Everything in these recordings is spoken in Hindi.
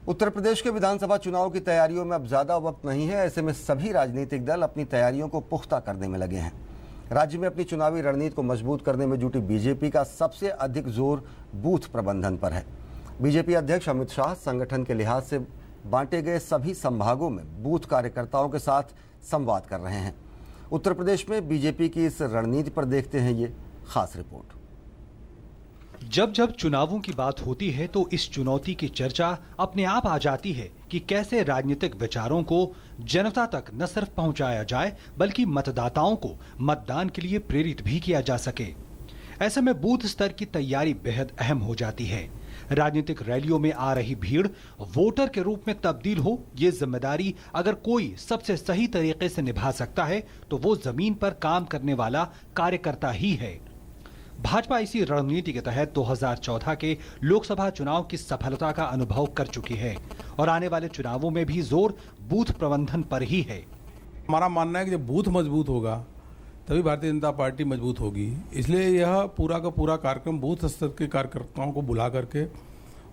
उत्तर प्रदेश के विधानसभा चुनाव की तैयारियों में अब ज्यादा वक्त नहीं है। ऐसे में सभी राजनीतिक दल अपनी तैयारियों को पुख्ता करने में लगे हैं। राज्य में अपनी चुनावी रणनीति को मजबूत करने में जुटी बीजेपी का सबसे अधिक जोर बूथ प्रबंधन पर है। बीजेपी अध्यक्ष अमित शाह संगठन के लिहाज से बांटे गए सभी संभागों में बूथ कार्यकर्ताओं के साथ संवाद कर रहे हैं। उत्तर प्रदेश में बीजेपी की इस रणनीति पर देखते हैं ये खास रिपोर्ट। जब जब चुनावों की बात होती है तो इस चुनौती की चर्चा अपने आप आ जाती है कि कैसे राजनीतिक विचारों को जनता तक न सिर्फ पहुंचाया जाए बल्कि मतदाताओं को मतदान के लिए प्रेरित भी किया जा सके। ऐसे में बूथ स्तर की तैयारी बेहद अहम हो जाती है। राजनीतिक रैलियों में आ रही भीड़ वोटर के रूप में तब्दील हो, ये जिम्मेदारी अगर कोई सबसे सही तरीके से निभा सकता है तो वो जमीन पर काम करने वाला कार्यकर्ता ही है। भाजपा इसी रणनीति के तहत 2014 के लोकसभा चुनाव की सफलता का अनुभव कर चुकी है और आने वाले चुनावों में भी जोर बूथ प्रबंधन पर ही है। हमारा मानना है कि जब बूथ मजबूत होगा तभी भारतीय जनता पार्टी मजबूत होगी। इसलिए यह पूरा का पूरा कार्यक्रम बूथ स्तर के कार्यकर्ताओं को बुला करके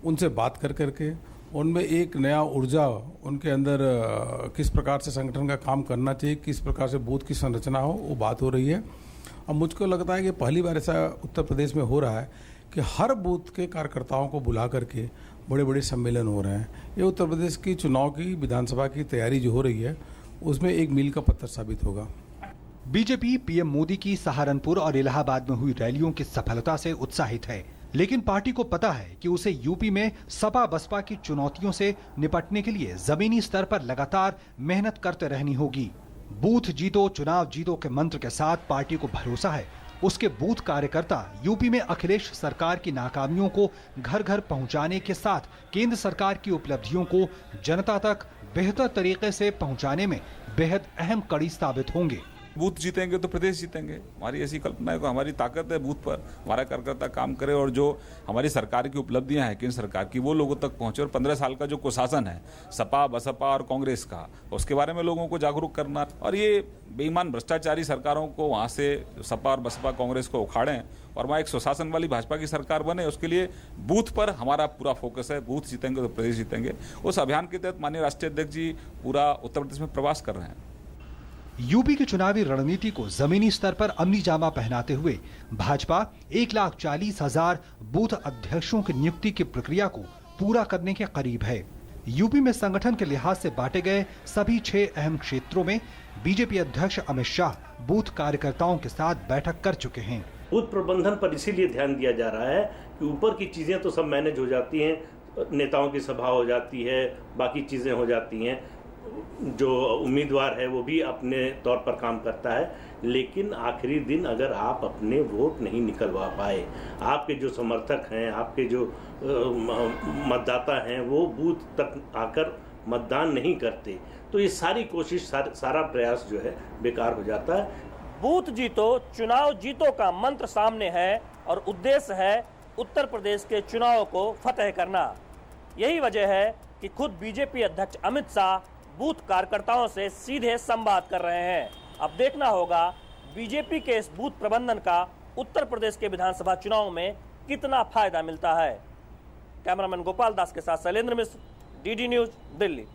उनसे बात कर करके उनमें एक नया ऊर्जा उनके अंदर किस प्रकार से संगठन का काम करना चाहिए, किस प्रकार से बूथ की संरचना हो, वो बात हो रही है। अब मुझको लगता है कि पहली बार ऐसा उत्तर प्रदेश में हो रहा है कि हर बूथ के कार्यकर्ताओं को बुला करके बड़े बड़े सम्मेलन हो रहे हैं। ये उत्तर प्रदेश की चुनाव की विधानसभा की तैयारी जो हो रही है उसमें एक मील का पत्थर साबित होगा। बीजेपी पीएम मोदी की सहारनपुर और इलाहाबाद में हुई रैलियों की सफलता से उत्साहित है, लेकिन पार्टी को पता है कि उसे यूपी में सपा बसपा की चुनौतियों से निपटने के लिए जमीनी स्तर पर लगातार मेहनत करते रहनी होगी। बूथ जीतो चुनाव जीतो के मंत्र के साथ पार्टी को भरोसा है उसके बूथ कार्यकर्ता यूपी में अखिलेश सरकार की नाकामियों को घर घर पहुंचाने के साथ केंद्र सरकार की उपलब्धियों को जनता तक बेहतर तरीके से पहुंचाने में बेहद अहम कड़ी साबित होंगे। बूथ जीतेंगे तो प्रदेश जीतेंगे। हमारी ऐसी कल्पना है कि हमारी ताकत है बूथ पर हमारा कार्यकर्ता काम करे और जो हमारी सरकार की उपलब्धियां हैं केंद्र सरकार की वो लोगों तक पहुंचे। और 15 साल का जो कुशासन है सपा बसपा और कांग्रेस का, उसके बारे में लोगों को जागरूक करना और ये बेईमान भ्रष्टाचारी सरकारों को वहां से सपा और बसपा कांग्रेस को उखाड़ें और वहाँ एक सुशासन वाली भाजपा की सरकार बने। उसके लिए बूथ पर हमारा पूरा फोकस है। बूथ जीतेंगे तो प्रदेश जीतेंगे। उस अभियान के तहत माननीय राष्ट्रीय अध्यक्ष जी पूरा उत्तर प्रदेश में प्रवास कर रहे हैं। यूपी की चुनावी रणनीति को जमीनी स्तर पर अमली जामा पहनाते हुए भाजपा 1,40,000 बूथ अध्यक्षों की नियुक्ति की प्रक्रिया को पूरा करने के करीब है। यूपी में संगठन के लिहाज से बांटे गए सभी 6 अहम क्षेत्रों में बीजेपी अध्यक्ष अमित शाह बूथ कार्यकर्ताओं के साथ बैठक कर चुके हैं। बूथ प्रबंधन पर इसीलिए ध्यान दिया जा रहा है कि ऊपर की चीजें तो सब मैनेज हो जाती हैं, नेताओं की सभा हो जाती है, बाकी चीजें हो जाती हैं, जो उम्मीदवार है वो भी अपने तौर पर काम करता है, लेकिन आखिरी दिन अगर आप अपने वोट नहीं निकलवा पाए, आपके जो समर्थक हैं, आपके जो मतदाता हैं वो बूथ तक आकर मतदान नहीं करते, तो ये सारी कोशिश सारा प्रयास जो है बेकार हो जाता है। बूथ जीतो चुनाव जीतो का मंत्र सामने है और उद्देश्य है उत्तर प्रदेश के चुनाव को फतेह करना। यही वजह है कि खुद बीजेपी अध्यक्ष अमित शाह बूथ कार्यकर्ताओं से सीधे संवाद कर रहे हैं। अब देखना होगा बीजेपी के इस बूथ प्रबंधन का उत्तर प्रदेश के विधानसभा चुनाव में कितना फायदा मिलता है। कैमरामैन गोपाल दास के साथ शैलेंद्र मिश्र, डीडी न्यूज, दिल्ली।